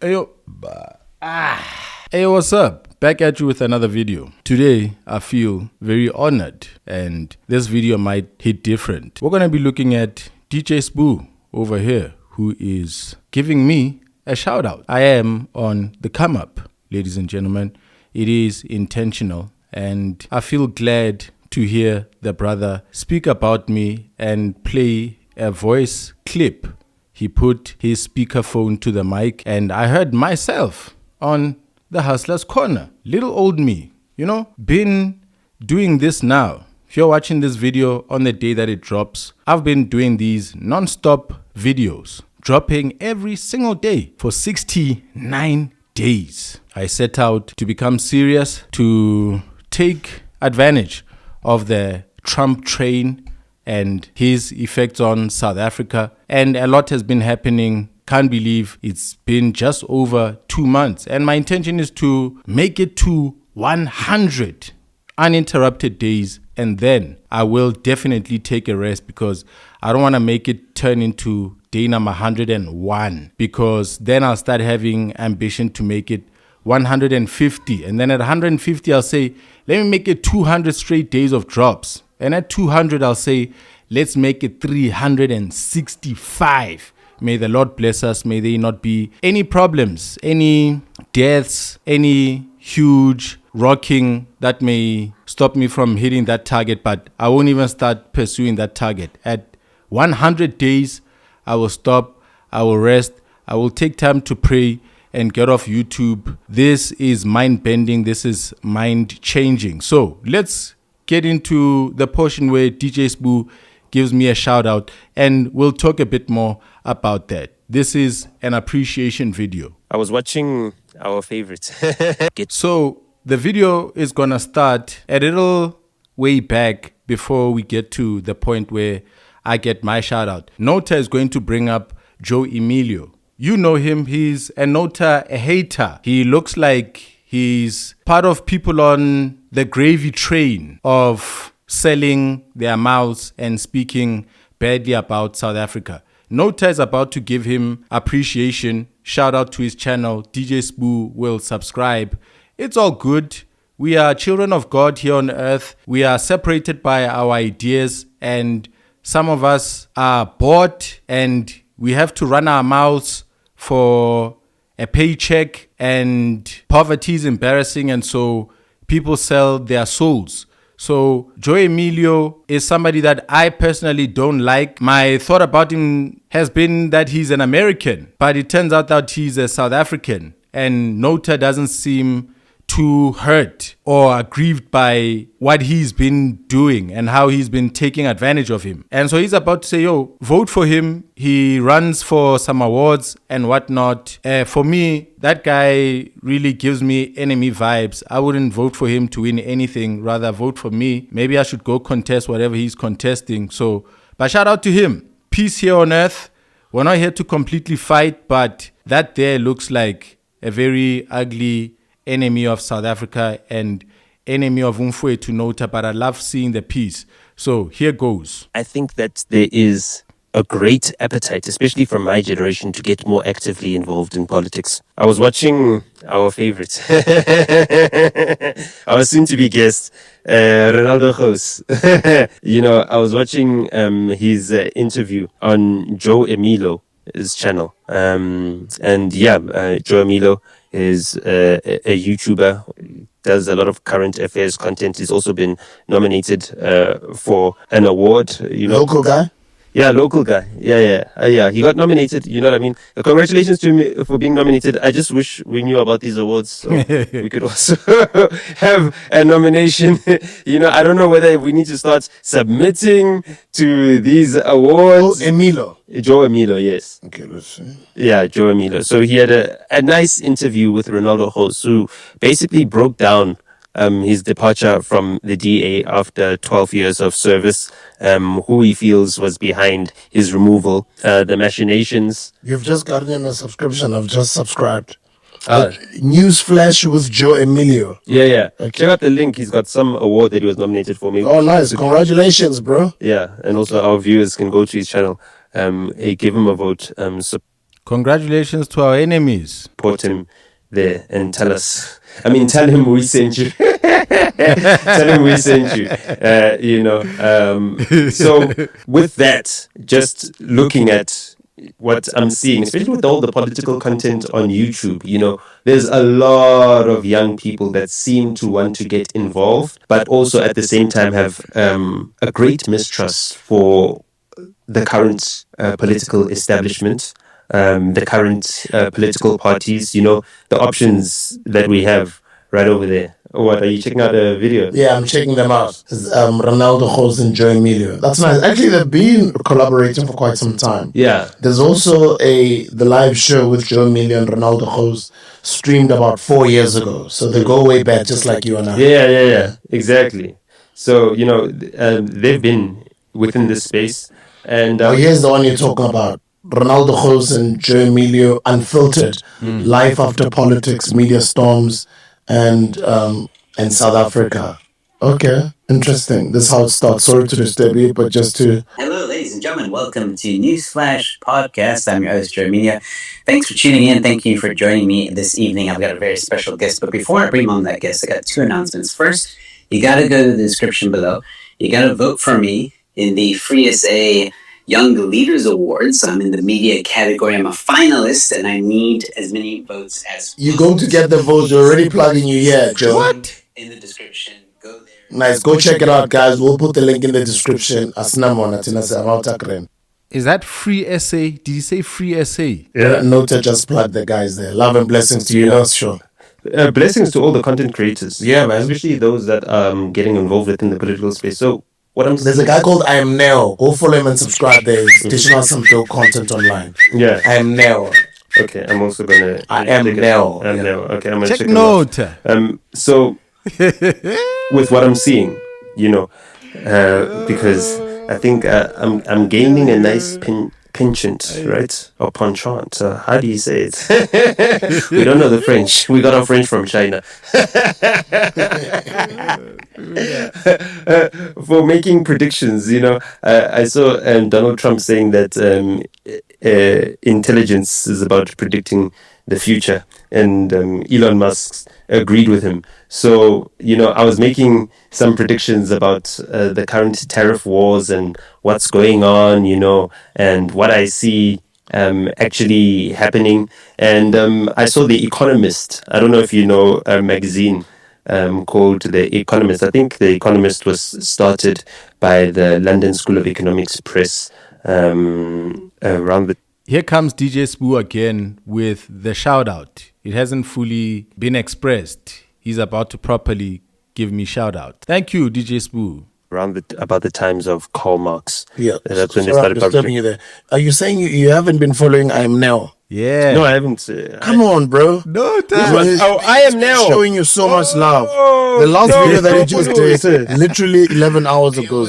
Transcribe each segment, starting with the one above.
Ayo. Hey, what's up? Back at you with another video. Today, I feel very honored, and this video might hit different. We're going to be looking at DJ Sbu over here, who is giving me a shout out. I am on the come up, ladies and gentlemen. It is intentional, and I feel glad to hear the brother speak about me and play a voice clip. He put his speakerphone to the mic, and I heard myself on the Hustler's Corner. Little old me, been doing this now. If you're watching this video on the day that it drops, I've been doing these non-stop videos, dropping every single day for 69 days. I set out to become serious, to take advantage of the Trump train and his effects on South Africa. And a lot has been happening. Can't believe it's been just over 2 months. And my intention is to make it to 100 uninterrupted days. And then I will definitely take a rest, because I don't want to make it turn into day number 101, because then I'll start having ambition to make it 150. And then at 150, I'll say, let me make it 200 straight days of drops. And at 200, I'll say, let's make it 365. May the Lord bless us. May there not be any problems, any deaths, any huge rocking that may stop me from hitting that target. But I won't even start pursuing that target. At 100 days, I will stop. I will rest. I will take time to pray and get off YouTube. This is mind-bending. This is mind-changing. So let's get into the portion where DJ Sbu gives me a shout out, and we'll talk a bit more about that. This is an appreciation video. I was watching our favorites. So the video is gonna start a little way back before we get to the point where I get my shout out. Nota is going to bring up Joe Emilio. You know him. He's a Nota, a hater. He looks like he's part of people on the gravy train of selling their mouths and speaking badly about South Africa. Nota is about to give him appreciation. Shout out to his channel. DJ Sbu will subscribe. It's all good. We are children of God here on earth. We are separated by our ideas, and some of us are bought, and we have to run our mouths for a paycheck, and poverty is embarrassing, and so people sell their souls. So Joe Emilio is somebody that I personally don't like. My thought about him has been that he's an American, but it turns out that he's a South African, and Nota doesn't seem too hurt or aggrieved by what he's been doing and how he's been taking advantage of him. And so he's about to say, yo, vote for him. He runs for some awards and whatnot. For me, that guy really gives me enemy vibes. I wouldn't vote for him to win anything, rather vote for me. Maybe I should go contest whatever he's contesting. So, but shout out to him. Peace here on earth. We're not here to completely fight, but that there looks like a very ugly enemy of South Africa and enemy of Umfwe to Nota, but I love seeing the peace. So here goes. I think that there is a great appetite, especially from my generation, to get more actively involved in politics. I was watching our favorites. Our soon-to-be guest, Gouws. I was watching his interview on Joe Emilio's channel. Joe Emilio is a YouTuber, does a lot of current affairs content. He's also been nominated for an award. Local guy? Yeah, local guy. Yeah. He got nominated. You know what I mean? Congratulations to him for being nominated. I just wish we knew about these awards so we could also have a nomination. I don't know whether we need to start submitting to these awards. Joe Emilio, yes. Okay, let's see. Yeah, Joe Emilio. So he had a nice interview with Gouws, who basically broke down his departure from the DA after 12 years of service, who he feels was behind his removal, the machinations. You've just gotten a subscription. I've just subscribed. Newsflash with Joe Emilio. Yeah. Okay. Check out the link. He's got some award that he was nominated for. Maybe. Oh, nice. Congratulations, bro. Yeah. And also our viewers can go to his channel. Give him a vote. Congratulations to our enemies. Report him there and tell him we sent you. Tell him we sent you. So with that, just looking at what I'm seeing, especially with all the political content on YouTube, there's a lot of young people that seem to want to get involved, but also at the same time have a great mistrust for the current political establishment, the current political parties, the options that we have right over there. What, are you checking out a video? Yeah, I'm checking them out. It's, Gouws and Joe Emilio. That's nice. Actually, they've been collaborating for quite some time. Yeah. There's also the live show with Joe Emilio and Gouws streamed about 4 years ago. So they go way back, just like you and I. Yeah. Exactly. So, they've been within this space. And here's the one you're talking about. Gouws and Joe Emilio, Unfiltered, Life After Politics, Media Storms, and South Africa. Okay, interesting. This is how it starts. Sorry to disturb you, but just to... Hello, ladies and gentlemen. Welcome to Newsflash Podcast. I'm your host, Joe Emilio. Thanks for tuning in. Thank you for joining me this evening. I've got a very special guest, but before I bring on that guest, I got 2 announcements. First, you got to go to the description below. You got to vote for me in the Free SA Young Leaders Awards. I'm in the media category. I'm a finalist, and I need as many votes as You're going to get the votes. You're already plugging you here, Joe. What? In the description. Go there. Nice. Go check it out, guys. We'll put the link in the description. Is that Free SA? Did you say Free SA? Yeah. Nota just plug the guys there. Love and blessings to you. That's sure. Blessings to all the content creators. Yeah, man. Especially those that are getting involved within the political space. So, there's a guy called I Am Neo. Go follow him and subscribe there. He's dishing out some dope content online. Yeah. I Am Neo. Okay, I'm also gonna. I am Neo. I'm Neo. Okay, I'm gonna check check note. So with what I'm seeing, because I think I'm gaining a nice penchant, right? Or penchant. How do you say it? We don't know the French. We got our French from China. For making predictions, I saw Donald Trump saying that intelligence is about predicting the future, and Elon Musk agreed with him. So, I was making some predictions about the current tariff wars and what's going on, and what I see actually happening. And I saw The Economist. I don't know if you know a magazine called The Economist. I think The Economist was started by the London School of Economics Press around the... Here comes DJ Sbu again with the shoutout. It hasn't fully been expressed. He's about to properly give me shoutout. Thank you, DJ Sbu. About the times of Karl Marx. Yeah, that's when they started publishing. You there. Are you saying you haven't been following I Am Now? Yeah. No, I haven't. Come on, bro. No, I Am Now. Showing you so much love. The last video that he just did, literally 11 hours ago.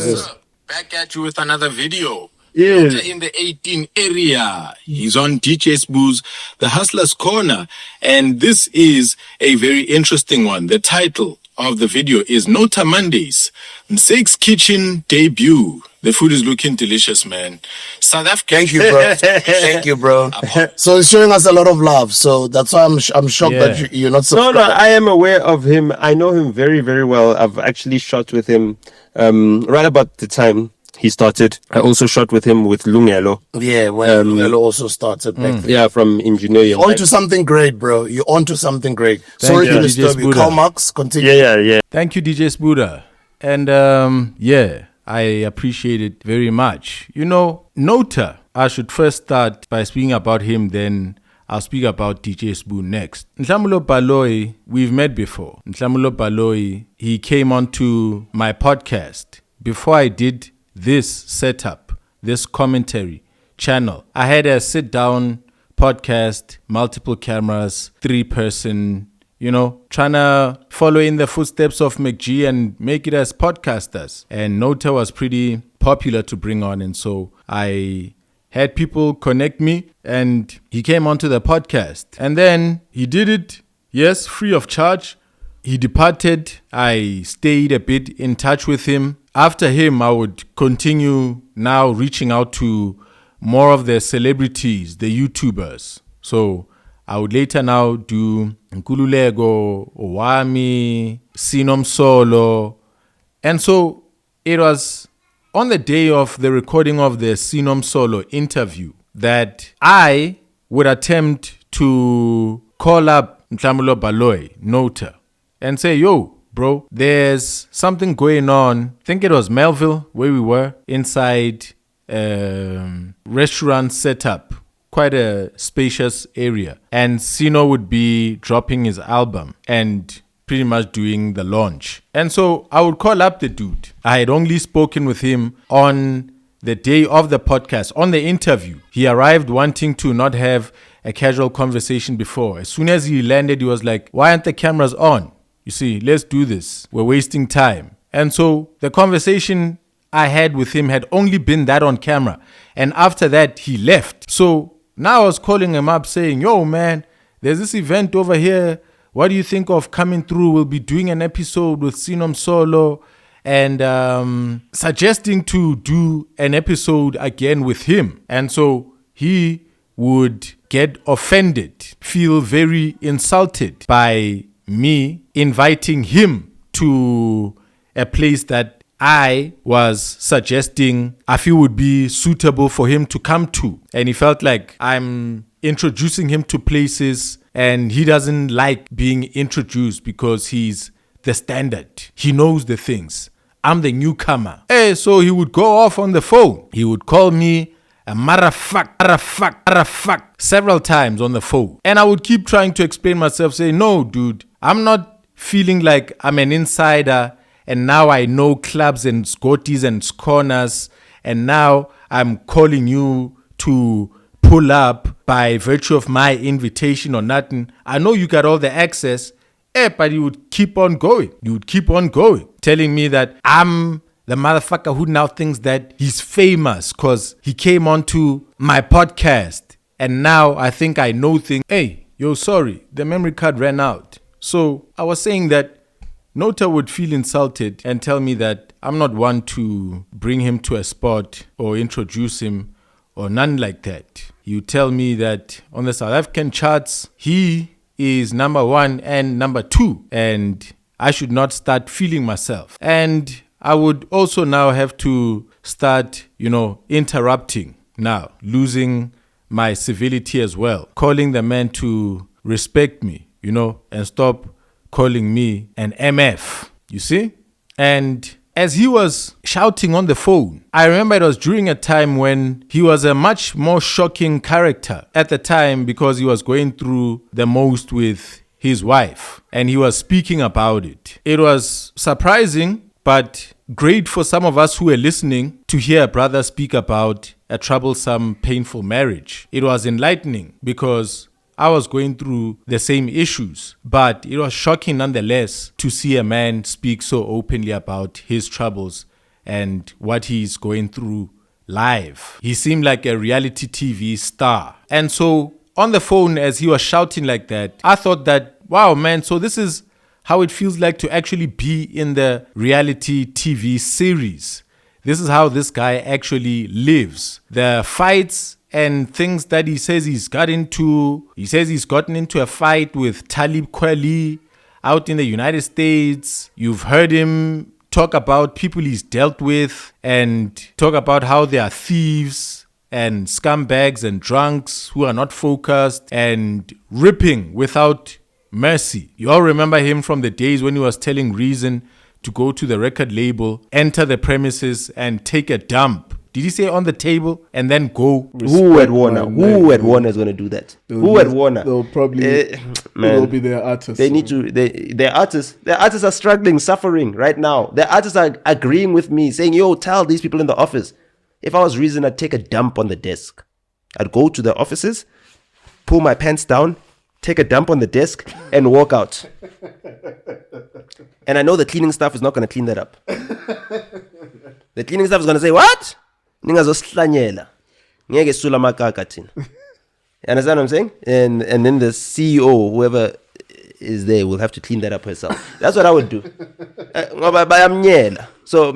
Back at you with another video. Yeah. In the 18 area. He's on DJ Sbu's The Hustler's Corner. And this is a very interesting one. The title of the video is Nota Mondays, Msake's Kitchen Debut. The food is looking delicious, man. South Africa. Thank you, bro. Thank you, bro. So he's showing us a lot of love. So that's why I'm shocked that you're not subscribed. No, I am aware of him. I know him very, very well. I've actually shot with him right about the time he started. I also shot with him with Lungelo. Yeah, when Lungelo also started back then. Yeah, from engineering. You're onto something great, bro. You're onto something great. Sorry to disturb you. Karl Marx, continue. Yeah. Thank you, DJ Sbu. And I appreciate it very much. Nota, I should first start by speaking about him, then I'll speak about DJ Sbu next. Nhlamulo Baloyi, we've met before. Nhlamulo Baloyi, he came onto my podcast. Before I did this setup, this commentary channel, I had a sit-down podcast, multiple cameras, 3-person, trying to follow in the footsteps of McG and make it as podcasters. And Nota was pretty popular to bring on. And so I had people connect me and he came onto the podcast. And then he did it, yes, free of charge. He departed. I stayed a bit in touch with him. After him, I would continue now reaching out to more of the celebrities, the YouTubers. So I would later now do Nkululeko, Owami, Sinomsolo. And so it was on the day of the recording of the Sinomsolo interview that I would attempt to call up Nhlamulo Baloyi, Nota, and say, yo, bro, there's something going on. I think it was Melville where we were inside restaurant setup, quite a spacious area. And Sino would be dropping his album and pretty much doing the launch. And so I would call up the dude. I had only spoken with him on the day of the podcast, on the interview. He arrived wanting to not have a casual conversation before. As soon as he landed, he was like, why aren't the cameras on? You see, let's do this. We're wasting time. And so the conversation I had with him had only been that on camera. And after that, he left. So now I was calling him up saying, yo, man, there's this event over here. What do you think of coming through? We'll be doing an episode with Sinomsolo and suggesting to do an episode again with him. And so he would get offended, feel very insulted by me inviting him to a place that I was suggesting I feel would be suitable for him to come to. And he felt like I'm introducing him to places and he doesn't like being introduced because he's the standard. He knows the things. I'm the newcomer. Hey, so he would go off on the phone. He would call me a motherfuck several times on the phone. And I would keep trying to explain myself, say, no, dude, I'm not feeling like I'm an insider and now I know clubs and scoties and corners and now I'm calling you to pull up by virtue of my invitation or nothing. I know you got all the access, but you would keep on going. You would keep on going, telling me that I'm the motherfucker who now thinks that he's famous because he came onto my podcast and now I think I know things. Hey, yo, sorry, the memory card ran out. So I was saying that Nota would feel insulted and tell me that I'm not one to bring him to a spot or introduce him or none like that. You tell me that on the South African charts, he is number 1 and number 2 and I should not start feeling myself. And I would also now have to start, interrupting now, losing my civility as well, calling the man to respect me, and stop calling me an MF, you see? And as he was shouting on the phone, I remember it was during a time when he was a much more shocking character at the time because he was going through the most with his wife and he was speaking about it. It was surprising, but great for some of us who were listening to hear a brother speak about a troublesome, painful marriage. It was enlightening because I was going through the same issues, but it was shocking nonetheless to see a man speak so openly about his troubles and what he's going through live. He seemed like a reality TV star. And so on the phone, as he was shouting like that, I thought that, wow, man, so this is how it feels like to actually be in the reality TV series. This is how this guy actually lives. The fights and things that he says he's got into. He says he's gotten into a fight with Talib Kweli out in the United States. You've heard him talk about people he's dealt with and talk about how they are thieves and scumbags and drunks who are not focused and ripping without mercy. You all remember him from the days when he was telling Reason to go to the record label, enter the premises and take a dump. Did he say on the table and then go? Who at Warner? Who at Warner is going to do that? Who at Warner? They'll probably will be their artists. They need to. Their artists are struggling, suffering right now. Their artists are agreeing with me, saying, "Yo, tell these people in the office." If I was Reason, I'd take a dump on the desk. I'd go to the offices, pull my pants down, take a dump on the desk, and walk out. And I know the cleaning staff is not going to clean that up. The cleaning staff is going to say, "What? Ningazoslanyela. Ngeke sula makaka thina." You understand what I'm saying? And then the CEO, whoever is there, will have to clean that up herself. That's what I would do. So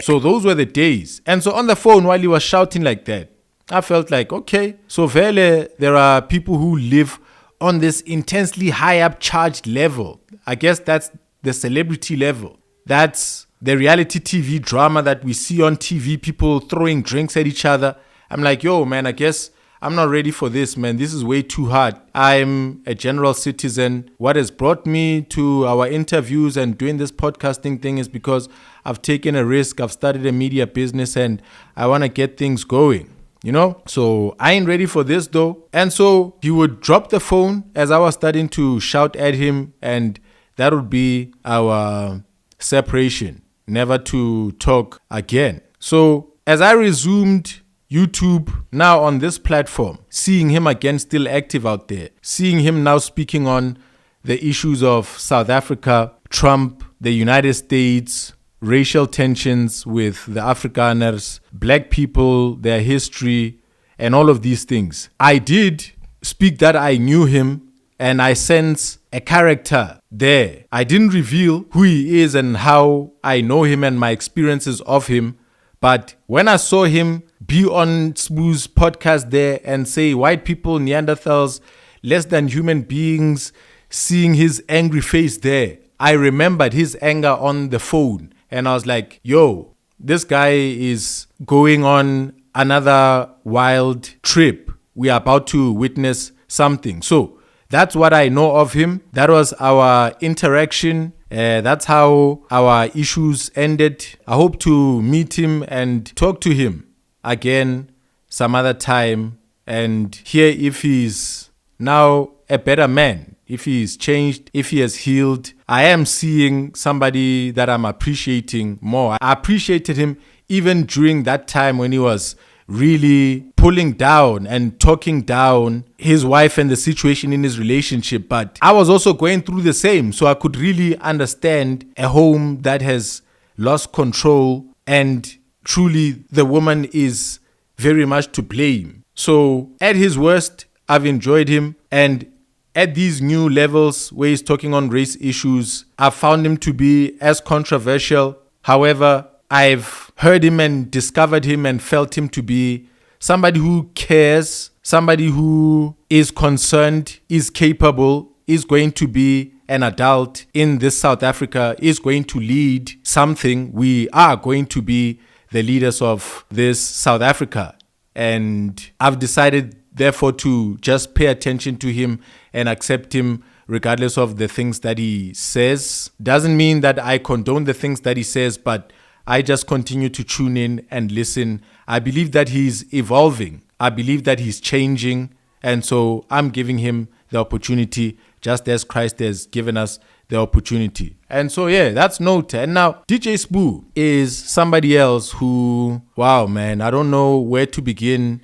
So those were the days. And so on the phone while he was shouting like that, I felt like, okay, so vele, there are people who live on this intensely high up charged level. I guess that's the celebrity level. That's the reality TV drama that we see on TV, people throwing drinks at each other. I'm like, yo, man, I guess I'm not ready for this, man. This is way too hard. I'm a general citizen. What has brought me to our interviews and doing this podcasting thing is because I've taken a risk. I've started a media business and I want to get things going. You know, so I ain't ready for this though. And so he would drop the phone as I was starting to shout at him, and that would be our separation, never to talk again. So as I resumed YouTube now on this platform, seeing him again still active out there, seeing him now speaking on the issues of South Africa, Trump, the United States, racial tensions with the Afrikaners, black people, their history, and all of these things. I did speak that I knew him and I sense a character there. I didn't reveal who he is and how I know him and my experiences of him. But when I saw him be on Sbu's podcast there and say white people, Neanderthals, less than human beings, seeing his angry face there, I remembered his anger on the phone. And I was like, yo, this guy is going on another wild trip. We are about to witness something. So that's what I know of him. That was our interaction. That's how our issues ended. I hope to meet him and talk to him again some other time and hear if he's now a better man, if he's changed, if he has healed. I am seeing somebody that I'm appreciating more. I appreciated him even during that time when he was really pulling down and talking down his wife and the situation in his relationship. But I was also going through the same. So I could really understand a home that has lost control and truly the woman is very much to blame. So at his worst, I've enjoyed him. And at these new levels where he's talking on race issues, I've found him to be as controversial. However, I've heard him and discovered him and felt him to be somebody who cares, somebody who is concerned, is capable, is going to be an adult in this South Africa, is going to lead something. We are going to be the leaders of this South Africa. And I've decided, therefore, to just pay attention to him and accept him regardless of the things that he says. Doesn't mean that I condone the things that he says, but I just continue to tune in and listen. I believe that he's evolving. I believe that he's changing. And so I'm giving him the opportunity just as Christ has given us the opportunity. And so, yeah, that's note. And now DJ Sbu is somebody else who, wow, man, I don't know where to begin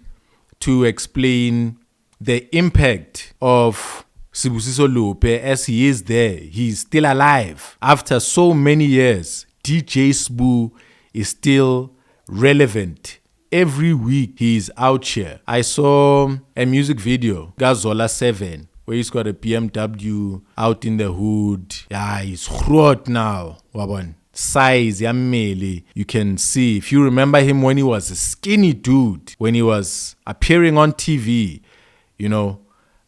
to explain the impact of Sibusiso Lupe as he is there. He's still alive. After so many years, DJ Sbu is still relevant. Every week he's out here. I saw a music video, Gazola 7, where he's got a BMW out in the hood. Yeah, he's hot now. Wabon. Size, yamele. You can see. If you remember him when he was a skinny dude, when he was appearing on TV, you know,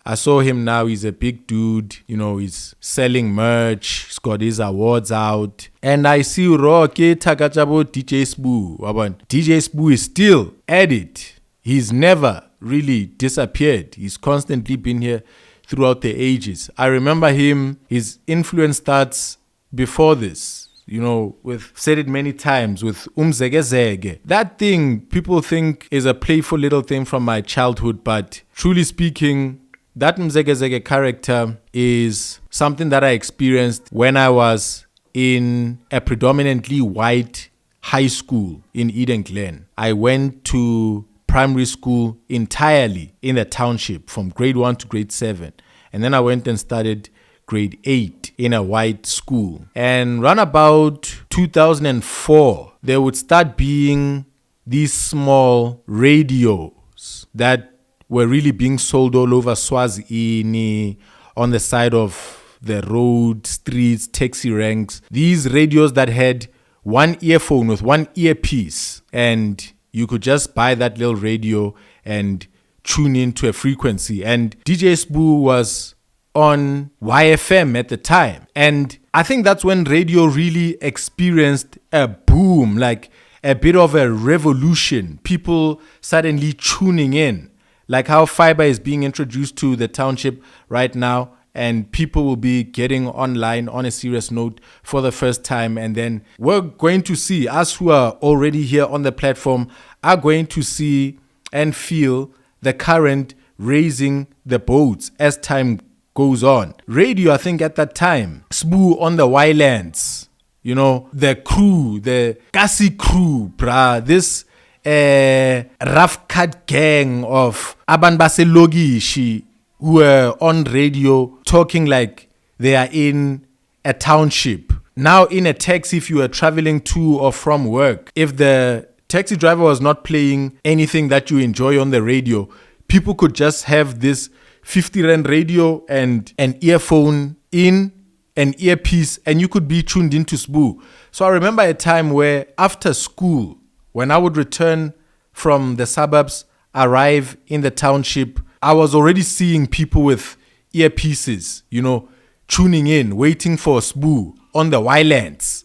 I saw him now. He's a big dude. You know, he's selling merch. He's got his awards out. And I see Roke Takachabo DJ Sbu. Wabon. DJ Sbu is still at it. He's never really disappeared. He's constantly been here throughout the ages. I remember him, his influence starts before this. You know, we've said it many times with Umzegezege. That thing people think is a playful little thing from my childhood, but truly speaking, that Umzegezege character is something that I experienced when I was in a predominantly white high school in Eden Glen. I went to primary school entirely in the township from grade 1 to grade 7. And then I went and started grade 8 in a white school. And round about 2004, there would start being these small radios that were really being sold all over Swazini, on the side of the road, streets, taxi ranks. These radios that had one earphone with one earpiece, and you could just buy that little radio and tune into a frequency. And DJ Sbu was on YFM at the time. And I think that's when radio really experienced a boom, like a bit of a revolution. People suddenly tuning in, like how fiber is being introduced to the township right now, and people will be getting online on a serious note for the first time. And then we're going to see, us who are already here on the platform are going to see and feel the current raising the boats as time goes on. Radio, I think at that time, Sbu on the Ylands, you know, the crew, the Kasi crew, brah, this rough cut gang of Aban Baselogishi who were on radio talking like they are in a township. Now in a taxi, if you are traveling to or from work, if the taxi driver was not playing anything that you enjoy on the radio, people could just have this 50 Rand radio and an earphone in, an earpiece, and you could be tuned into Sbu. So I remember a time where after school, when I would return from the suburbs, arrive in the township, I was already seeing people with earpieces, you know, tuning in, waiting for Sbu on the Ylands.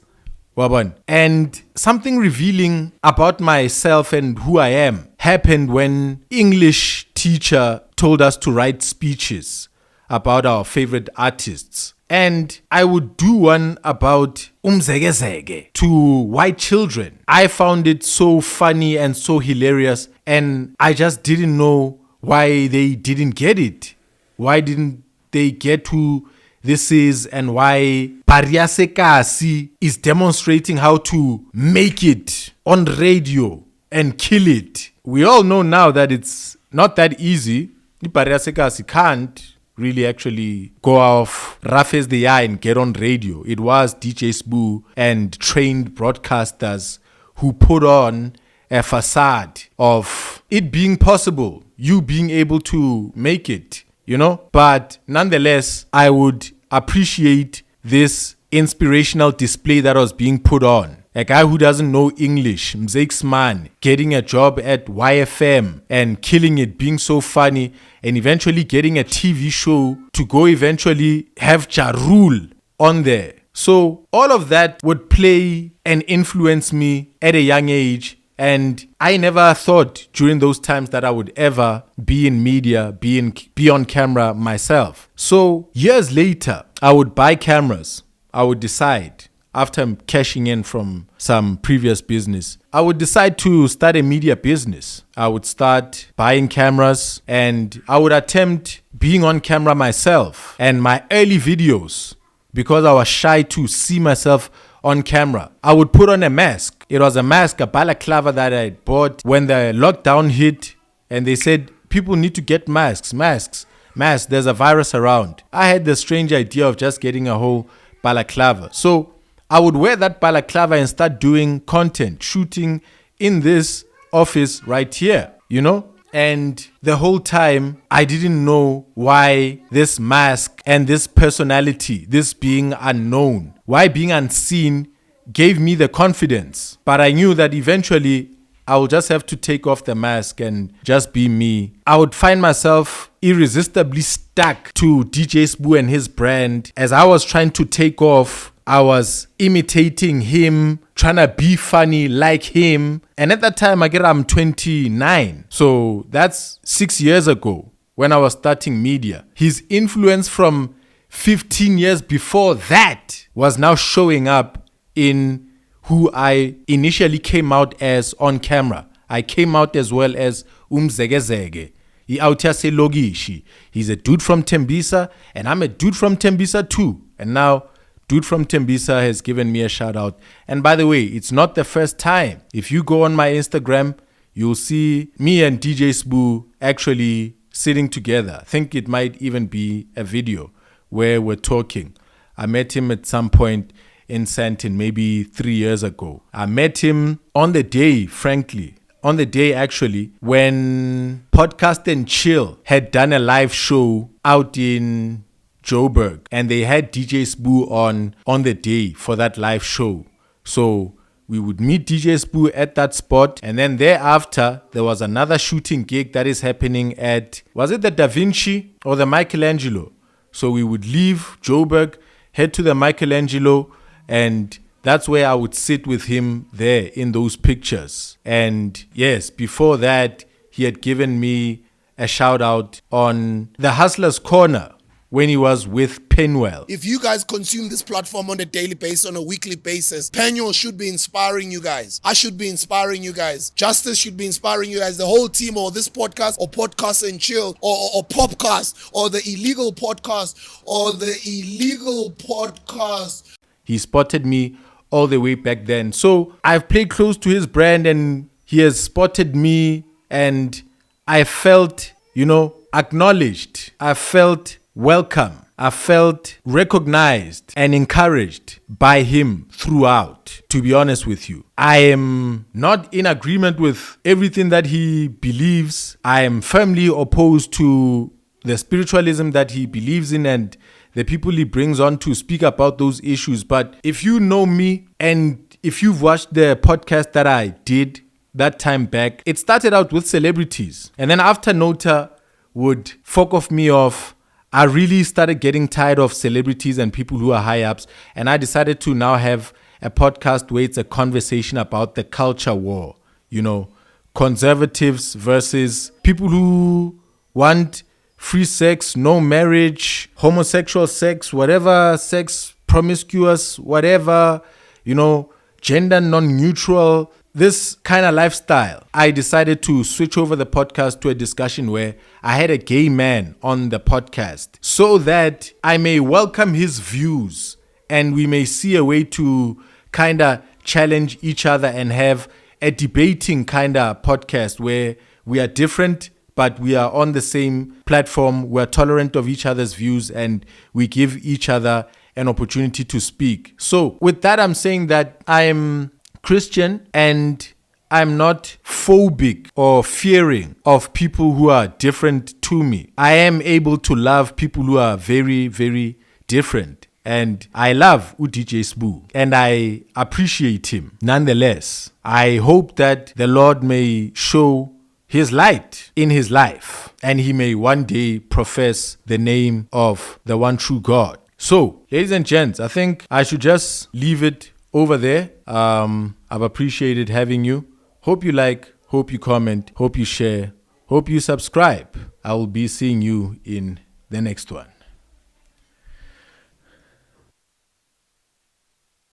Waban. And something revealing about myself and who I am happened when English teacher told us to write speeches about our favorite artists. And I would do one about umzegezege to white children. I found it so funny and so hilarious, and I just didn't know why they didn't get it. Why didn't they get who this is, and why Pariasekasi is demonstrating how to make it on radio and kill it. We all know now that it's not that easy. Pariasekasi can't really actually go off rough as they are and get on radio. It was DJ Sbu and trained broadcasters who put on a facade of it being possible, you being able to make it, you know. But nonetheless, I would appreciate this inspirational display that was being put on. A guy who doesn't know English, Mzakes man, getting a job at YFM and killing it, being so funny, and eventually getting a TV show to go eventually have Ja Rule on there. So all of that would play and influence me at a young age. And I never thought during those times that I would ever be in media, be on camera myself. So years later, I would buy cameras. I would decide, after I'm cashing in from some previous business, I would decide to start a media business. I would start buying cameras and I would attempt being on camera myself. And my early videos, because I was shy to see myself on camera, I would put on a mask. It was a mask, a balaclava that I bought when the lockdown hit and they said people need to get masks, there's a virus around. I had the strange idea of just getting a whole balaclava. So I would wear that balaclava and start doing content, shooting in this office right here, you know? And the whole time, I didn't know why this mask and this personality, this being unknown, why being unseen gave me the confidence. But I knew that eventually I would just have to take off the mask and just be me. I would find myself irresistibly stuck to DJ Sbu and his brand. As I was trying to take off, I was imitating him, trying to be funny like him. And at that time, I'm 29. So that's 6 years ago when I was starting media. His influence from 15 years before that was now showing up in who I initially came out as on camera. I came out as well as Umzegezege. He's a dude from Tembisa, and I'm a dude from Tembisa too. And now, dude from Tembisa has given me a shout out. And by the way, it's not the first time. If you go on my Instagram, you'll see me and DJ Sbu actually sitting together. I think it might even be a video where we're talking. I met him at some point in Santin maybe 3 years ago. I met him on the day, frankly, on the day actually when Podcast and Chill had done a live show out in Joburg, and they had DJ Sbu on the day for that live show. So we would meet DJ Sbu at that spot. And then thereafter, there was another shooting gig that is happening at, was it the Da Vinci or the Michelangelo? So we would leave Joburg, head to the Michelangelo, and that's where I would sit with him there in those pictures. And yes, before that, he had given me a shout out on the Hustler's Corner when he was with Penwell. If you guys consume this platform on a daily basis, on a weekly basis, Penwell should be inspiring you guys. I should be inspiring you guys. Justice should be inspiring you guys. The whole team, or this podcast, or Podcast and Chill, or Popcast, or the illegal podcast, He spotted me all the way back then. So I've played close to his brand, and he has spotted me, and I felt, acknowledged. I felt welcome. I felt recognized and encouraged by him throughout, to be honest with you. I am not in agreement with everything that he believes. I am firmly opposed to the spiritualism that he believes in and the people he brings on to speak about those issues. But if you know me, and if you've watched the podcast that I did that time back, it started out with celebrities. And then after Nota would fuck off me off, I really started getting tired of celebrities and people who are high ups. And I decided to now have a podcast where it's a conversation about the culture war. Conservatives versus people who want free sex, no marriage, homosexual sex, whatever sex, promiscuous, whatever, gender non-neutral, this kind of lifestyle. I decided to switch over the podcast to a discussion where I had a gay man on the podcast so that I may welcome his views and we may see a way to kind of challenge each other and have a debating kind of podcast where we are different, but we are on the same platform. We're tolerant of each other's views and we give each other an opportunity to speak. So with that, I'm saying that I'm Christian and I'm not phobic or fearing of people who are different to me. I am able to love people who are very, very different. And I love DJ Sbu and I appreciate him. Nonetheless, I hope that the Lord may show his light in his life and he may one day profess the name of the one true God. So, ladies and gents, I think I should just leave it over there. I've appreciated having you. Hope you like, hope you comment, hope you share, hope you subscribe. I will be seeing you in the next one.